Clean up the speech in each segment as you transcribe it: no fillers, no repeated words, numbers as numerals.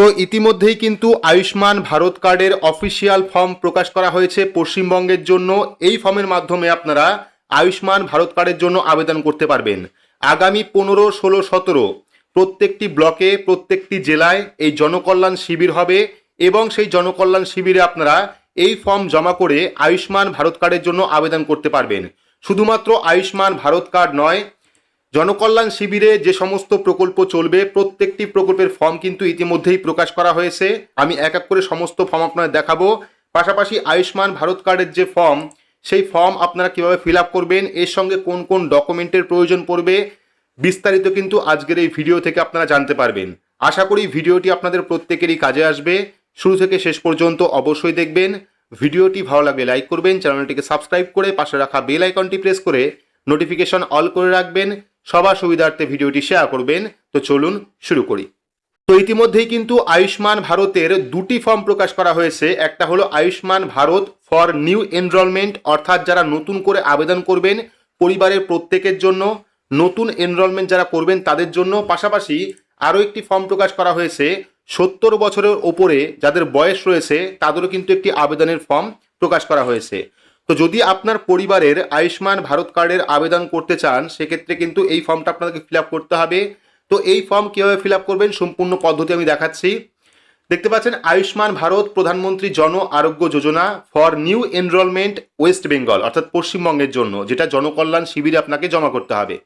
তো ইতিমধ্যেই কিন্তু আয়ুষ্মান ভারত কার্ডের অফিসিয়াল ফর্ম প্রকাশ করা হয়েছে পশ্চিমবঙ্গের জন্য। এই ফর্মের মাধ্যমে আপনারা আয়ুষ্মান ভারত কার্ডের জন্য আবেদন করতে পারবেন। আগামী 15, 16, 17 প্রত্যেকটি ব্লকে, প্রত্যেকটি জেলায় এই জনকল্যাণ শিবির হবে এবং সেই জনকল্যাণ শিবিরে আপনারা এই ফর্ম জমা করে আয়ুষ্মান ভারত কার্ডের জন্য আবেদন করতে পারবেন। শুধুমাত্র আয়ুষ্মান ভারত কার্ড নয়, জনকল্যাণ শিবিরে যে সমস্ত প্রকল্প চলবে প্রত্যেকটি প্রকল্পের ফর্ম কিন্তু ইতিমধ্যেই প্রকাশ করা হয়েছে। আমি এক এক করে সমস্ত ফর্ম আপনাদের দেখাবো। পাশাপাশি আয়ুষ্মান ভারত কার্ডের যে ফর্ম, সেই ফর্ম আপনারা কিভাবে ফিল আপ করবেন, এর সঙ্গে কোন কোন ডকুমেন্টের প্রয়োজন পড়বে, বিস্তারিত কিন্তু আজকের এই ভিডিও থেকে আপনারা জানতে পারবেন। আশা করি ভিডিওটি আপনাদের প্রত্যেকেরই কাজে আসবে। শুরু থেকে শেষ পর্যন্ত অবশ্যই দেখবেন। ভিডিওটি ভালো লাগলে লাইক করবেন, চ্যানেলটিকে সাবস্ক্রাইব করে পাশে রাখা বেল আইকনটি প্রেস করে নোটিফিকেশন অল করে রাখবেন। সবার সুবিধার্থে ভিডিওটি শেয়ার করবেন। তো চলুন শুরু করি। তো ইতিমধ্যেই কিন্তু আয়ুষ্মান ভারতের দুটি ফর্ম প্রকাশ করা হয়েছে। একটা হলো Ayushman Bharat for new enrolment, অর্থাৎ যারা নতুন করে আবেদন করবেন পরিবারের প্রত্যেকের জন্য, নতুন এনরোলমেন্ট যারা করবেন তাদের জন্য। পাশাপাশি আরও একটি ফর্ম প্রকাশ করা হয়েছে 70 বছরের ওপরে যাদের বয়স রয়েছে তাদেরও কিন্তু একটি আবেদনের ফর্ম প্রকাশ করা হয়েছে। তো যদি আপনার পরিবারের আয়ুষ্মান ভারত কার্ডের আবেদন করতে চান সেক্ষেত্রে কিন্তু এই ফর্মটা আপনাকে ফিল আপ করতে হবে। তো এই ফর্ম কীভাবে ফিল আপ করবেন সম্পূর্ণ পদ্ধতি আমি দেখাচ্ছি। দেখতে পাচ্ছেন Ayushman Bharat Pradhan Mantri Jan Arogya Yojana for new enrolment West Bengal, অর্থাৎ পশ্চিমবঙ্গের জন্য, যেটা জনকল্যাণ শিবিরে আপনাকে জমা করতে হবে।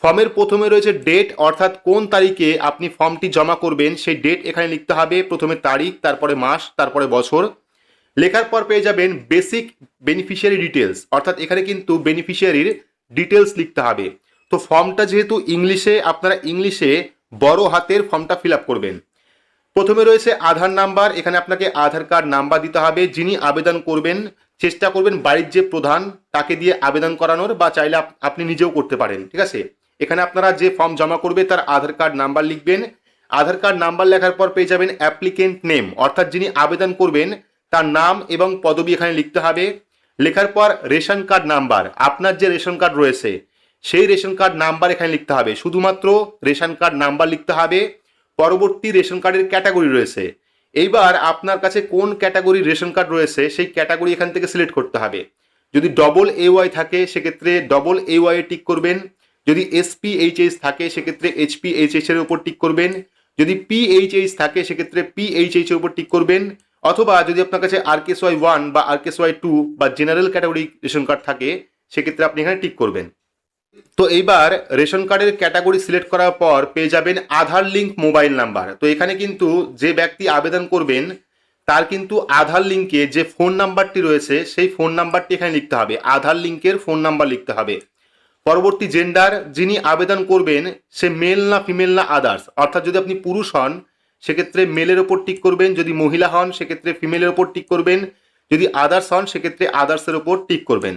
ফর্মের প্রথমে রয়েছে ডেট, অর্থাৎ কোন তারিখে আপনি ফর্মটি জমা করবেন সেই ডেট এখানে লিখতে হবে। প্রথমে তারিখ, তারপরে মাস, তারপরে বছর। লেখার পর পেয়ে যাবেন বেসিক বেনিফিশিয়ারি ডিটেলস, অর্থাৎ এখানে কিন্তু বেনিফিশিয়ারির ডিটেলস লিখতে হবে। তো ফর্মটা যেহেতু ইংলিশে, আপনারা ইংলিশে বড় হাতের ফর্মটা ফিল আপ করবেন। প্রথমে রয়েছে আধার নাম্বার, এখানে আপনাকে আধার কার্ড নাম্বার দিতে হবে। যিনি আবেদন করবেন চেষ্টা করবেন বাড়ির যে প্রধান তাকে দিয়ে আবেদন করানোর, বা চাইলে আপনি নিজেও করতে পারেন, ঠিক আছে। এখানে আপনারা যে ফর্ম জমা করবে তার আধার কার্ড নাম্বার লিখবেন। আধার কার্ড নাম্বার লেখার পর পেয়ে যাবেন অ্যাপ্লিকেন্ট নেম, অর্থাৎ যিনি আবেদন করবেন তার নাম এবং পদবি এখানে লিখতে হবে। লেখার পর রেশন কার্ড নাম্বার, আপনার যে রেশন কার্ড রয়েছে সেই রেশন কার্ড নাম্বার এখানে লিখতে হবে। শুধুমাত্র রেশন কার্ড নাম্বার লিখতে হবে। পরবর্তী রেশন কার্ডের ক্যাটাগরি রয়েছে, এইবার আপনার কাছে কোন ক্যাটাগরির রেশন কার্ড রয়েছে সেই ক্যাটাগরি এখান থেকে সিলেক্ট করতে হবে। যদি AA থাকে সেক্ষেত্রে AA এ টিক করবেন। যদি SPHH থাকে সেক্ষেত্রে HPHH এর উপর টিক করবেন। যদি PHH থাকে সেক্ষেত্রে PHH এর উপর টিক করবেন। অথবা যদি আপনার কাছে RKSY1 বা RKSY2 বা জেনারেল ক্যাটাগরি রেশন কার্ড থাকে সেক্ষেত্রে আপনি এখানে টিক করবেন। তো এইবার রেশন কার্ডের ক্যাটাগরি সিলেক্ট করার পর পেয়ে যাবেন আধার লিঙ্ক মোবাইল নাম্বার। তো এখানে কিন্তু যে ব্যক্তি আবেদন করবেন তার কিন্তু আধার লিঙ্কে যে ফোন নাম্বারটি রয়েছে সেই ফোন নাম্বারটি এখানে লিখতে হবে। আধার লিঙ্কের ফোন নাম্বার লিখতে হবে। পরবর্তী জেন্ডার, যিনি আবেদন করবেন সে মেল না ফিমেল না আদার্স, অর্থাৎ যদি আপনি পুরুষ হন সেক্ষেত্রে মেলের ওপর টিক করবেন, যদি মহিলা হন সেক্ষেত্রে ফিমেলের ওপর টিক করবেন, যদি আদার্স হন সেক্ষেত্রে আদার্সের ওপর টিক করবেন।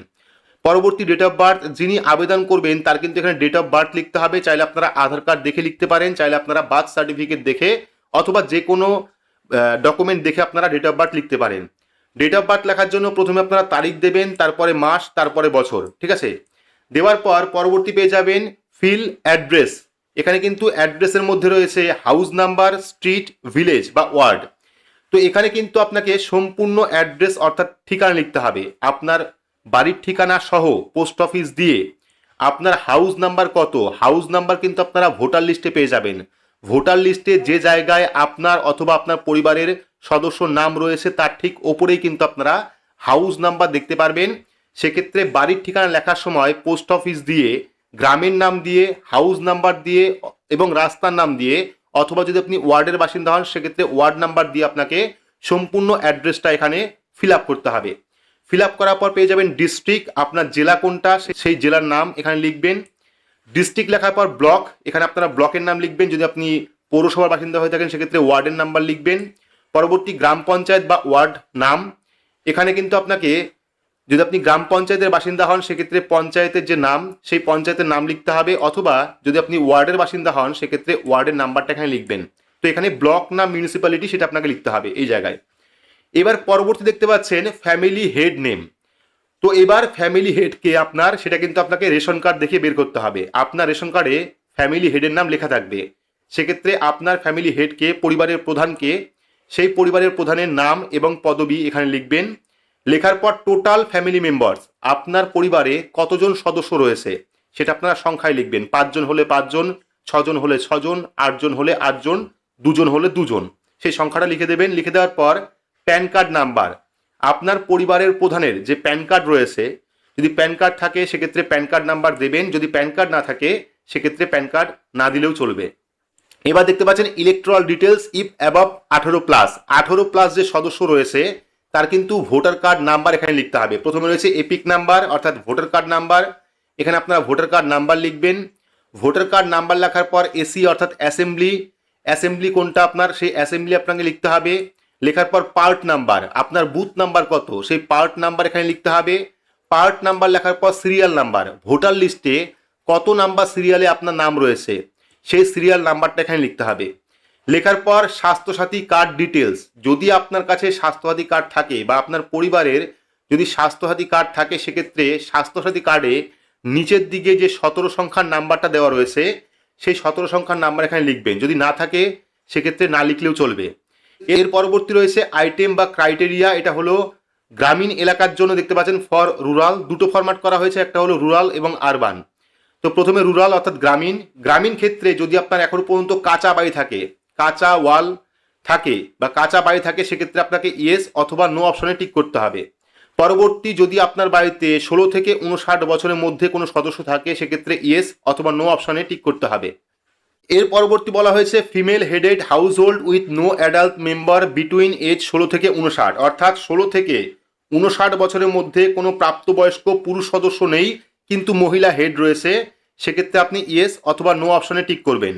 পরবর্তী ডেট অফ বার্থ, যিনি আবেদন করবেন তার কিন্তু এখানে ডেট অফ বার্থ লিখতে হবে। চাইলে আপনারা আধার কার্ড দেখে লিখতে পারেন, চাইলে আপনারা বার্থ সার্টিফিকেট দেখে অথবা যে কোনো ডকুমেন্ট দেখে আপনারা ডেট অফ বার্থ লিখতে পারেন। ডেট অফ বার্থ লেখার জন্য প্রথমে আপনারা তারিখ দেবেন, তারপরে মাস, তারপরে বছর, ঠিক আছে। দেওয়ার পর পরবর্তী পেয়ে যাবেন ফিল অ্যাড্রেস। এখানে কিন্তু অ্যাড্রেসের মধ্যে রয়েছে হাউস নাম্বার, স্ট্রিট, ভিলেজ বা ওয়ার্ড। তো এখানে কিন্তু আপনাকে সম্পূর্ণ অ্যাড্রেস অর্থাৎ ঠিকানা লিখতে হবে। আপনার বাড়ির ঠিকানা সহ পোস্ট অফিস দিয়ে আপনার হাউস নাম্বার কত, হাউস নাম্বার কিন্তু আপনারা ভোটার লিস্টে পেয়ে যাবেন। ভোটার লিস্টে যে জায়গায় আপনার অথবা আপনার পরিবারের সদস্যর নাম রয়েছে তার ঠিক ওপরেই কিন্তু আপনারা হাউস নাম্বার দেখতে পারবেন। সেক্ষেত্রে বাড়ির ঠিকানা লেখার সময় পোস্ট অফিস দিয়ে, গ্রামের নাম দিয়ে, হাউস নাম্বার দিয়ে এবং রাস্তার নাম দিয়ে, অথবা যদি আপনি ওয়ার্ডের বাসিন্দা হন সেক্ষেত্রে ওয়ার্ড নাম্বার দিয়ে আপনাকে সম্পূর্ণ অ্যাড্রেসটা এখানে ফিল আপ করতে হবে। ফিল আপ করার পর পেয়ে যাবেন ডিস্ট্রিক্ট, আপনার জেলা কোনটা সেই জেলার নাম এখানে লিখবেন। ডিস্ট্রিক্ট লেখার পর ব্লক, এখানে আপনারা ব্লকের নাম লিখবেন। যদি আপনি পৌরসভার বাসিন্দা হয়ে থাকেন সেক্ষেত্রে ওয়ার্ডের নাম্বার লিখবেন। পরবর্তী গ্রাম পঞ্চায়েত বা ওয়ার্ড নাম, এখানে কিন্তু আপনাকে যদি আপনি গ্রাম পঞ্চায়েতের বাসিন্দা হন সেক্ষেত্রে পঞ্চায়েতের যে নাম সেই পঞ্চায়েতের নাম লিখতে হবে, অথবা যদি আপনি ওয়ার্ডের বাসিন্দা হন সেক্ষেত্রে ওয়ার্ডের নাম্বারটা এখানে লিখবেন। তো এখানে ব্লক না মিউনিসিপ্যালিটি সেটা আপনাকে লিখতে হবে এই জায়গায়। এবার পরবর্তী দেখতে পাচ্ছেন ফ্যামিলি হেড নেম। তো এবার ফ্যামিলি হেড কে আপনার সেটা কিন্তু আপনাকে রেশন কার্ড দেখে বের করতে হবে। আপনার রেশন কার্ডে ফ্যামিলি হেডের নাম লেখা থাকবে, সেক্ষেত্রে আপনার ফ্যামিলি হেডকে, পরিবারের প্রধানকে, সেই পরিবারের প্রধানের নাম এবং পদবি এখানে লিখবেন। লেখার পর টোটাল ফ্যামিলি মেম্বার্স, আপনার পরিবারে কতজন সদস্য রয়েছে সেটা আপনারা সংখ্যায় লিখবেন। 5 জন হলে 5 জন, 6 জন হলে 6 জন, 8 জন হলে 8 জন, 2 জন হলে 2 জন, সেই সংখ্যাটা লিখে দেবেন। লিখে দেওয়ার পর প্যান কার্ড নাম্বার, আপনার পরিবারের প্রধানের যে প্যান কার্ড রয়েছে, যদি প্যান কার্ড থাকে সেক্ষেত্রে প্যান কার্ড নাম্বার দেবেন, যদি প্যান কার্ড না থাকে সেক্ষেত্রে প্যান কার্ড না দিলেও চলবে। এবার দেখতে পাচ্ছেন ইলেকট্রাল ডিটেলস ইফ অ্যাবভ 18+। 18+ যে সদস্য রয়েছে তার কিন্তু ভোটার কার্ড নাম্বার এখানে লিখতে হবে। প্রথমে রয়েছে এপিক নাম্বার অর্থাৎ ভোটার কার্ড নাম্বার, এখানে আপনারা ভোটার কার্ড নাম্বার লিখবেন। ভোটার কার্ড নাম্বার লেখার পর এসি অর্থাৎ অ্যাসেম্বলি কোনটা আপনার, সেই অ্যাসেম্বলি আপনাকে লিখতে হবে। লেখার পর পার্ট নাম্বার, আপনার বুথ নাম্বার কত সেই পার্ট নাম্বার এখানে লিখতে হবে। পার্ট নাম্বার লেখার পর সিরিয়াল নাম্বার, ভোটার লিস্টে কত নাম্বার সিরিয়ালে আপনার নাম রয়েছে সেই সিরিয়াল নাম্বারটা এখানে লিখতে হবে। লেখার পর স্বাস্থ্যসাথী কার্ড ডিটেলস, যদি আপনার কাছে স্বাস্থ্যসাথী কার্ড থাকে বা আপনার পরিবারের যদি স্বাস্থ্যসাথী কার্ড থাকে সেক্ষেত্রে স্বাস্থ্যসাথী কার্ডে নিচের দিকে যে 17 সংখ্যার নাম্বারটা দেওয়া রয়েছে সেই 17 সংখ্যার নাম্বার এখানে লিখবেন। যদি না থাকে সেক্ষেত্রে না লিখলেও চলবে। এর পরবর্তী রয়েছে আইটেম বা ক্রাইটেরিয়া, এটা হলো গ্রামীণ এলাকার জন্য দেখতে পাচ্ছেন ফর রুরাল, দুটো ফরম্যাট করা হয়েছে, একটা হলো রুরাল এবং আরবান। তো প্রথমে রুরাল অর্থাৎ গ্রামীণ ক্ষেত্রে যদি আপনার এখনো পর্যন্ত কাঁচা বাড়ি থাকে, কাঁচা ওয়াল থাকে বা কাঁচা বাড়ি থাকে সেক্ষেত্রে আপনাকে ইয়েস অথবা নো অপশনে টিক করতে হবে। পরবর্তী যদি আপনার বাড়িতে 16 থেকে 59 বছরের মধ্যে কোনো সদস্য থাকে সেক্ষেত্রে ইয়েস অথবা নো অপশনে টিক করতে হবে। এর পরবর্তী বলা হয়েছে female headed household with no adult member between age 16 থেকে 59, অর্থাৎ 16 থেকে 59 বছরের মধ্যে কোনো প্রাপ্তবয়স্ক পুরুষ সদস্য নেই কিন্তু মহিলা হেড রয়েছে, সেক্ষেত্রে আপনি ইয়েস অথবা নো অপশনে টিক করবেন।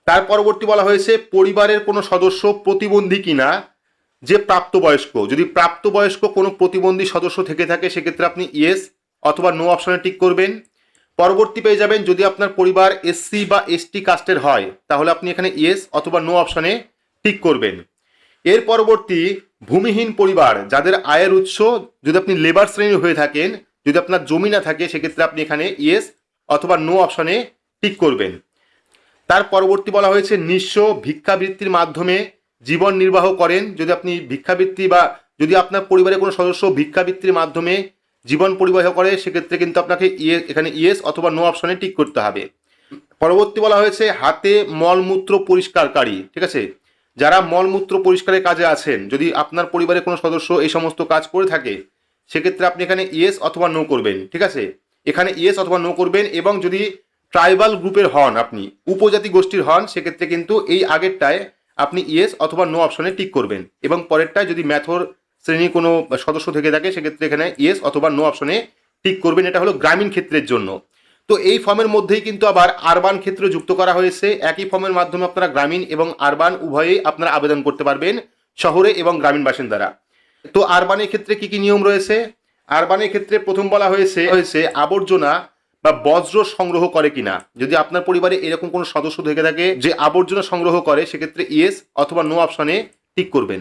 তার পরবর্তী বলা হয়েছে পরিবারের কোনো সদস্য প্রতিবন্ধী কিনা যে প্রাপ্তবয়স্ক, যদি প্রাপ্তবয়স্ক কোনো প্রতিবন্ধী সদস্য থেকে থাকে সেক্ষেত্রে আপনি ইয়েস অথবা নো অপশনে টিক করবেন। পরবর্তী পেয়ে যাবেন যদি আপনার পরিবার এসসি বা এসটি কাস্টের হয় তাহলে আপনি এখানে ইয়েস অথবা নো অপশনে টিক করবেন। এর পরবর্তী ভূমিহীন পরিবার, যাদের আয়ের উৎস যদি আপনি লেবার শ্রেণীর হয়ে থাকেন, যদি আপনার জমি না থাকে সেক্ষেত্রে আপনি এখানে ইয়েস অথবা নো অপশনে টিক করবেন। তার পরবর্তী বলা হয়েছে নিঃস্ব ভিক্ষাবৃত্তির মাধ্যমে জীবন নির্বাহ করেন, যদি আপনি ভিক্ষাবৃত্তি বা যদি আপনার পরিবারের কোনো সদস্য ভিক্ষাবৃত্তির মাধ্যমে জীবন পরিবাহ করে সেক্ষেত্রে কিন্তু আপনাকে এখানে ইয়েস অথবা নো অপশনে টিক করতে হবে। পরবর্তী বলা হয়েছে হাতে মলমূত্র পরিষ্কারকারী, ঠিক আছে, যারা মলমূত্র পরিষ্কারের কাজে আছেন, যদি আপনার পরিবারের কোনো সদস্য এই সমস্ত কাজ করে থাকে সেক্ষেত্রে আপনি এখানে ইয়েস অথবা নো করবেন, ঠিক আছে, এখানে ইয়েস অথবা নো করবেন। এবং যদি ট্রাইবাল গ্রুপের হন, আপনি উপজাতি গোষ্ঠীর হন, সেক্ষেত্রে কিন্তু এই আগেরটায় আপনি ইয়েস অথবা নো অপশনে টিক করবেন এবং পরেরটায় যদি ম্যাথর শ্রেণীর কোনো সদস্য থেকে থাকে সেক্ষেত্রে এখানে ইয়েস অথবা নো অপশনে টিক করবেন। এটা হলো গ্রামীণ ক্ষেত্রের জন্য। তো এই ফর্মের মধ্যেই কিন্তু আবার আরবান ক্ষেত্র যুক্ত করা হয়েছে। একই ফর্মের মাধ্যমে আপনারা গ্রামীণ এবং আরবান উভয়েই আপনারা আবেদন করতে পারবেন, শহরে এবং গ্রামীণ বাসিন্দারা। তো আরবানের ক্ষেত্রে কি কি নিয়ম রয়েছে? আরবানের ক্ষেত্রে প্রথম বলা হয়েছে আবর্জনা বা বজ্র সংগ্রহ করে কিনা। যদি আপনার পরিবারে এরকম কোনো সদস্য থেকে থাকে যে আবর্জনা সংগ্রহ করে সেক্ষেত্রে ইয়েস অথবা নো অপশনে টিক করবেন।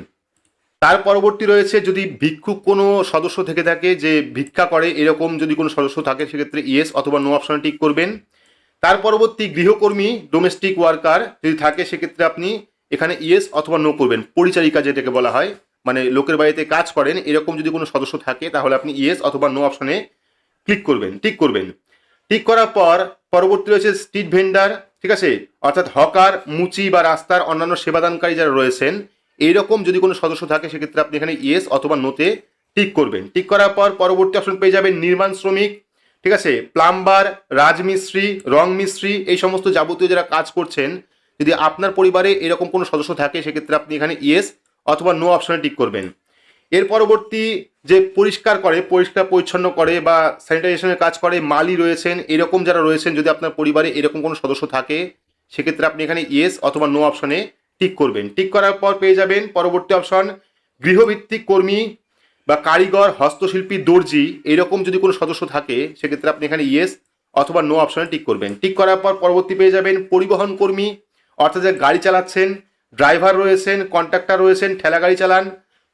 তার পরবর্তী রয়েছে যদি ভিক্ষুক কোনো সদস্য থেকে থাকে যে ভিক্ষা করে এরকম যদি কোনো সদস্য থাকে সেক্ষেত্রে ইয়েস অথবা নো অপশনে টিক করবেন। তার পরবর্তী গৃহকর্মী ডোমেস্টিক ওয়ার্কার যদি থাকে সেক্ষেত্রে আপনি এখানে ইয়েস অথবা নো করবেন। পরিচারিকা যেটাকে বলা হয়, মানে লোকের বাড়িতে কাজ করেন এরকম যদি কোনো সদস্য থাকে তাহলে আপনি ইয়েস অথবা নো অপশনে টিক করবেন। টিক করার পর পরবর্তী রয়েছে স্ট্রিট ভেন্ডার, ঠিক আছে, অর্থাৎ হকার, মুচি বা রাস্তার অন্যান্য সেবাদানকারী যারা রয়েছেন এইরকম যদি কোনো সদস্য থাকে সেক্ষেত্রে আপনি এখানে ইয়েস অথবা নোতে টিক করবেন। টিক করার পর পরবর্তী অপশন পেয়ে যাবেন নির্মাণ শ্রমিক, ঠিক আছে, প্লাম্বার, রাজমিস্ত্রি, রং মিস্ত্রি, এই সমস্ত যাবতীয় যারা কাজ করছেন যদি আপনার পরিবারে এরকম কোনো সদস্য থাকে সেক্ষেত্রে আপনি এখানে ইয়েস অথবা নো অপশনে টিক করবেন। এর পরবর্তী যে পরিষ্কার পরিচ্ছন্ন করে বা স্যানিটাইজেশনের কাজ করে মালি রয়েছেন, এরকম যারা রয়েছেন যদি আপনার পরিবারে এরকম কোনো সদস্য থাকে সেক্ষেত্রে আপনি এখানে ইয়েস অথবা নো অপশনে টিক করবেন। টিক করার পর পেয়ে যাবেন পরবর্তী অপশন গৃহভিত্তিক কর্মী বা কারিগর, হস্তশিল্পী, দর্জি, এরকম যদি কোনো সদস্য থাকে সেক্ষেত্রে আপনি এখানে ইয়েস অথবা নো অপশনে টিক করবেন। টিক করার পর পরবর্তী পেয়ে যাবেন পরিবহন কর্মী, অর্থাৎ যারা গাড়ি চালাচ্ছেন, ড্রাইভার রয়েছেন, কন্ট্রাক্টর রয়েছেন, ঠেলা গাড়ি চালান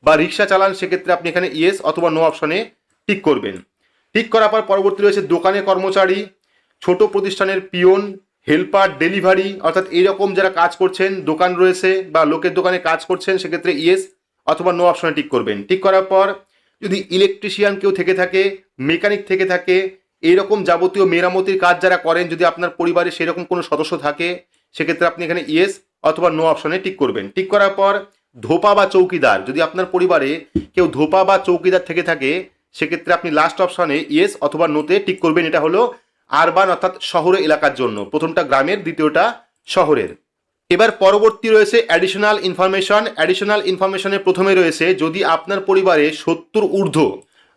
বা রিক্সা চালান, সেক্ষেত্রে আপনি এখানে ইয়েস অথবা নো অপশনে টিক করবেন। টিক করার পর পরবর্তী রয়েছে দোকানে কর্মচারী, ছোট প্রতিষ্ঠানের পিয়ন, হেল্পার, ডেলিভারি অর্থাৎ এইরকম যারা কাজ করছেন, দোকান রয়েছে বা লোকের দোকানে কাজ করছেন, সেক্ষেত্রে ইয়েস অথবা নো অপশনে টিক করবেন। টিক করার পর যদি ইলেকট্রিশিয়ান কেউ থেকে থাকে, মেকানিক থেকে থাকে, এইরকম যাবতীয় মেরামতির কাজ যারা করেন, যদি আপনার পরিবারে সেরকম কোনো সদস্য থাকে, সেক্ষেত্রে আপনি এখানে ইয়েস অথবা নো অপশনে টিক করবেন। টিক করার পর ধোপা বা চৌকিদার, যদি আপনার পরিবারে কেউ ধোপা বা চৌকিদার থেকে থাকে, সেক্ষেত্রে আপনি লাস্ট অপশনে ইয়েস অথবা নোতে টিক করবেন। এটা হলো আরবান অর্থাৎ শহরের এলাকার জন্য, প্রথমটা গ্রামের, দ্বিতীয়টা শহরের। এবার পরবর্তী রয়েছে অ্যাডিশনাল ইনফরমেশন। অ্যাডিশনাল ইনফরমেশনের প্রথমে রয়েছে যদি আপনার পরিবারে 70 ঊর্ধ্ব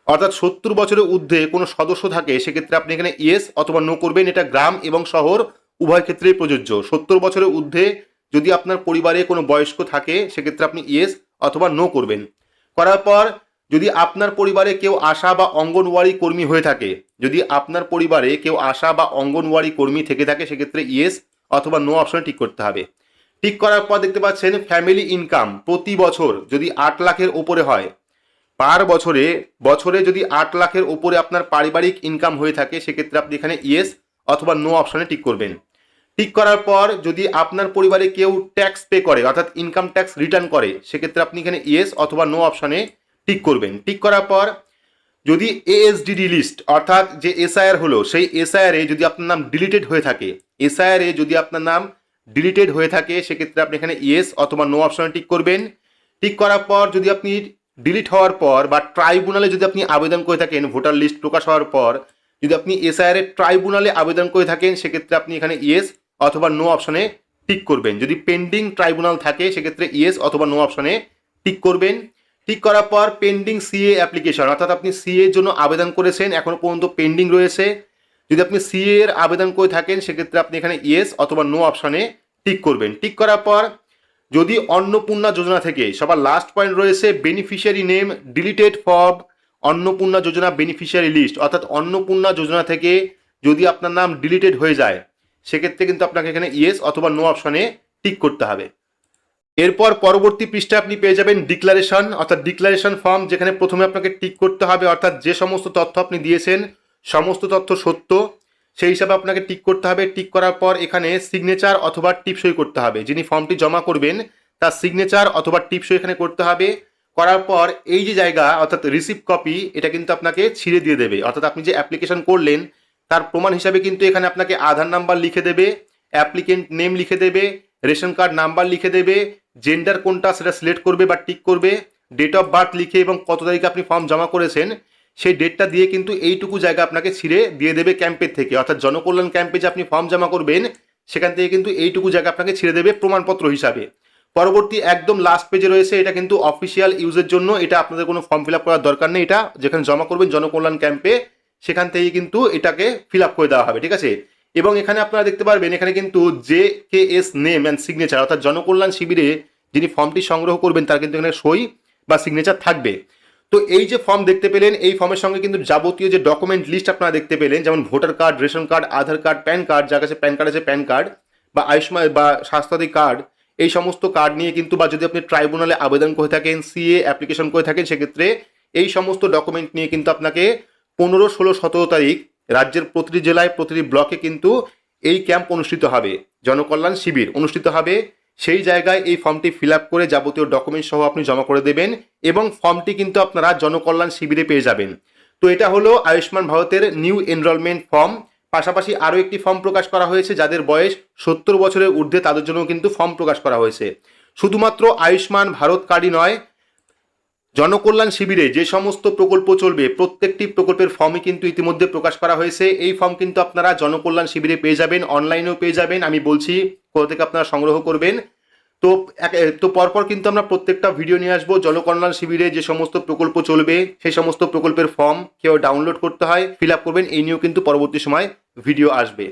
অর্থাৎ 70 বছরের ঊর্ধ্বে কোনো সদস্য থাকে, সেক্ষেত্রে আপনি এখানে ইয়েস অথবা নো করবেন। এটা গ্রাম এবং শহর উভয় ক্ষেত্রেই প্রযোজ্য। 70 বছরের ঊর্ধ্বে যদি আপনার পরিবারে কোনো বয়স্ক থাকে, সেক্ষেত্রে আপনি ইয়েস অথবা নো করবেন। করার পর যদি আপনার পরিবারে কেউ আশা বা অঙ্গনওয়াড়ি কর্মী হয়ে থাকে, যদি আপনার পরিবারে কেউ আশা বা অঙ্গনওয়াড়ি কর্মী থেকে থাকে, সেক্ষেত্রে ইয়েস অথবা নো অপশনে টিক করতে হবে। টিক করার পর দেখতে পাচ্ছেন ফ্যামিলি ইনকাম প্রতি বছর যদি 8 লাখের ওপরে হয়, পার বছরে যদি 8 লাখের ওপরে আপনার পারিবারিক ইনকাম হয়ে থাকে, সেক্ষেত্রে আপনি এখানে ইয়েস অথবা নো অপশনে টিক করবেন। টিক করার পর যদি আপনার পরিবারে কেউ ট্যাক্স পে করে অর্থাৎ ইনকাম ট্যাক্স রিটার্ন করে, সেক্ষেত্রে আপনি এখানে ইয়েস অথবা নো অপশনে টিক করবেন। টিক করার পর যদি এএসডিডি লিস্ট অর্থাৎ যে এসআইআর হলো, সেই এসআইআর এ যদি আপনার নাম ডিলিটেড হয়ে থাকে, এসআইআর এ যদি আপনার নাম ডিলিটেড হয়ে থাকে, সেক্ষেত্রে আপনি এখানে ইয়েস অথবা নো অপশনে টিক করবেন। টিক করার পর যদি আপনি ডিলিট হওয়ার পর বা ট্রাইব্যুনালে যদি আপনি আবেদন করে থাকেন, ভোটার লিস্ট প্রকাশ হওয়ার পর যদি আপনি এসআইআর এর ট্রাইব্যুনালে আবেদন করে থাকেন, সেক্ষেত্রে আপনি এখানে ইয়েস অথবা নো অপশনে টিক করবেন। যদি পেন্ডিং ট্রাইব্যুনাল থাকে, সেক্ষেত্রে ইয়েস অথবা নো অপশনে টিক করবেন। টিক করার পর পেন্ডিং সিএ অ্যাপ্লিকেশন অর্থাৎ আপনি সিএ এর জন্য আবেদন করেছেন, এখনো পর্যন্ত পেন্ডিং রয়েছে, যদি আপনি সিএ এর আবেদন করে থাকেন, সেক্ষেত্রে আপনি এখানে ইয়েস অথবা নো অপশনে টিক করবেন। টিক করার পর যদি অন্নপূর্ণা যোজনা থেকে সবার লাস্ট পয়েন্ট রয়েছে beneficiary name deleted for Annapurna Yojana beneficiary list অর্থাৎ অন্নপূর্ণা যোজনা থেকে যদি আপনার নাম ডিলিটেড হয়ে যায়, সেক্ষেত্রে কিন্তু আপনাকে এখানে ইয়েস অথবা নো অপশনে টিক করতে হবে। এরপর পরবর্তী পৃষ্ঠায় আপনি পেয়ে যাবেন ডিক্লারেশন অর্থাৎ ডিক্লারেশন ফর্ম, যেখানে প্রথমে আপনাকে টিক করতে হবে অর্থাৎ যে সমস্ত তথ্য আপনি দিয়েছেন সমস্ত তথ্য সত্য, সেই হিসাবে আপনাকে টিক করতে হবে। টিক করার পর এখানে সিগনেচার অথবা টিপসই করতে হবে, যিনি ফর্মটি জমা করবেন তার সিগনেচার অথবা টিপসই এখানে করতে হবে। করার পর এই যে জায়গা অর্থাৎ রিসিভ কপি, এটা কিন্তু আপনাকে ছিঁড়ে দিয়ে দেবে, অর্থাৎ আপনি যে অ্যাপ্লিকেশন করলেন তার প্রমাণ হিসাবে কিন্তু এখানে আপনাকে আধার নাম্বার লিখে দেবে, অ্যাপ্লিকেন্ট নেম লিখে দেবে, রেশন কার্ড নাম্বার লিখে দেবে, জেন্ডার কোনটা সেটা সিলেক্ট করবে বা টিক করবে, ডেট অফ বার্থ লিখে এবং কত তারিখে আপনি ফর্ম জমা করেছেন সেই ডেটটা দিয়ে কিন্তু এইটুকু জায়গা আপনাকে ছিঁড়ে দিয়ে দেবে ক্যাম্পের থেকে, অর্থাৎ জনকল্যাণ ক্যাম্পে যে আপনি ফর্ম জমা করবেন সেখান থেকে কিন্তু এইটুকু জায়গা আপনাকে ছিঁড়ে দেবে প্রমাণপত্র হিসাবে। পরবর্তী একদম লাস্ট পেজে রয়েছে, এটা কিন্তু অফিসিয়াল ইউজের জন্য, এটা আপনাদের কোনো ফর্ম ফিল আপ করার দরকার নেই, এটা যেখানে জমা করবেন জনকল্যাণ ক্যাম্পে সেখান থেকে কিন্তু এটাকে ফিল আপ করে দেওয়া হবে, ঠিক আছে। এবং এখানে আপনারা দেখতে পারবেন এখানে কিন্তু JKS নেম অ্যান্ড সিগনেচার অর্থাৎ জনকল্যাণ শিবিরে যিনি ফর্মটি সংগ্রহ করবেন তার কিন্তু এখানে সই বা সিগনেচার থাকবে। তো এই যে ফর্ম দেখতে পেলেন, এই ফর্মের সঙ্গে কিন্তু যাবতীয় যে ডকুমেন্ট লিস্ট আপনারা দেখতে পেলেন, যেমন ভোটার কার্ড, রেশন কার্ড, আধার কার্ড, প্যান কার্ড, যার কাছে প্যান কার্ড আছে প্যান কার্ড বা আয়ুষ্মান বা স্বাস্থ্যসাথী কার্ড, এই সমস্ত কার্ড নিয়ে কিন্তু বা যদি আপনি ট্রাইব্যুনালে আবেদন করে থাকেন, সিএ অ্যাপ্লিকেশন করে থাকেন, সেক্ষেত্রে এই সমস্ত ডকুমেন্ট নিয়ে কিন্তু আপনাকে 15, 16, 17 তারিখ রাজ্যের প্রতিটি জেলায় প্রতিটি ব্লকে কিন্তু এই ক্যাম্প অনুষ্ঠিত হবে, জনকল্যাণ শিবির অনুষ্ঠিত হবে। সেই জায়গায় এই ফর্মটি ফিল আপ করে যাবতীয় ডকুমেন্ট সহ আপনি জমা করে দেবেন এবং ফর্মটি কিন্তু আপনারা জনকল্যাণ শিবিরে পেয়ে যাবেন। তো এটা হলো আয়ুষ্মান ভারতের নিউ এনরোলমেন্ট ফর্ম। পাশাপাশি আরও একটি ফর্ম প্রকাশ করা হয়েছে, যাদের বয়স 70 বছরের ঊর্ধ্বে তাদের জন্য কিন্তু ফর্ম প্রকাশ করা হয়েছে। শুধুমাত্র আয়ুষ্মান ভারত কার্ডই নয়, জনকল্যাণ শিবিরে যে সমস্ত প্রকল্প চলবে প্রত্যেকটি প্রকল্পের ফর্মই কিন্তু ইতিমধ্যে প্রকাশ করা হয়েছে। এই ফর্ম কিন্তু আপনারা জনকল্যাণ শিবিরে পেয়ে যাবেন, অনলাইনেও পেয়ে যাবেন। আমি বলছি কোথা থেকে আপনারা সংগ্রহ করবেন। তো পরপর কিন্তু আমরা প্রত্যেকটা ভিডিও নিয়ে আসবো। জনকল্যাণ শিবিরে যে সমস্ত প্রকল্প চলবে সেই সমস্ত প্রকল্পের ফর্ম কেউ ডাউনলোড করতে হয়, ফিল আপ করবেন, এই নিয়েও কিন্তু পরবর্তী সময় ভিডিও আসবে।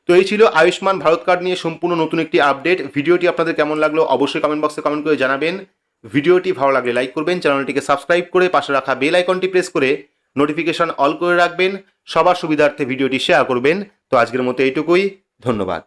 তো এই ছিল আয়ুষ্মান ভারত কার্ড নিয়ে সম্পূর্ণ নতুন একটি আপডেট। ভিডিওটি আপনাদের কেমন লাগলো অবশ্যই কমেন্ট বক্সে কমেন্ট করে জানাবেন। ভিডিওটি ভালো লাগলে লাইক করবেন, চ্যানেলটিকে সাবস্ক্রাইব করে পাশে রাখা বেল আইকনটি প্রেস করে নোটিফিকেশন অল করে রাখবেন, সবার সুবিধার্থে ভিডিওটি শেয়ার করবেন। তো আজকের মতো এইটুকুই, ধন্যবাদ।